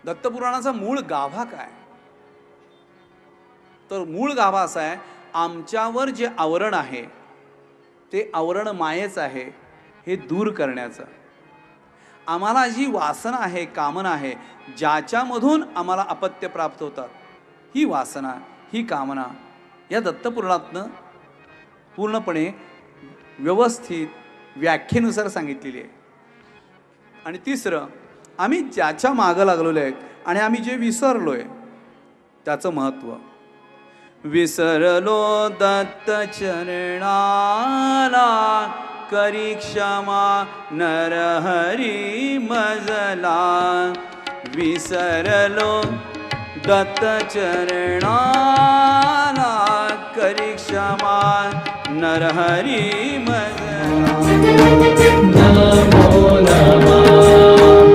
दत्तपुराणाचा मूळ गाभा काय? तर मूळ गाभा असा आहे, आमच्यावर जे आवरण आहे ते आवरण मायेच आहे, हे दूर करण्याचं. आम्हाला जी वासना आहे, कामना आहे, ज्याच्यामधून आम्हाला अपत्य प्राप्त होतात, ही वासना, ही कामना या दत्तपुराणातनं पूर्णपणे व्यवस्थित व्याख्येनुसार सांगितलेली आहे. आणि तिसरं, आम्ही ज्याच्या मागं लागलेलो आहे आणि आम्ही जे विसरलोय त्याचं महत्त्व. विसरलो दत्त चरणाला, करी क्षमा नरहरी मजला. विसरलो दत्त चरणाला, करी क्षमा नरहरी मजला. नमो नमः.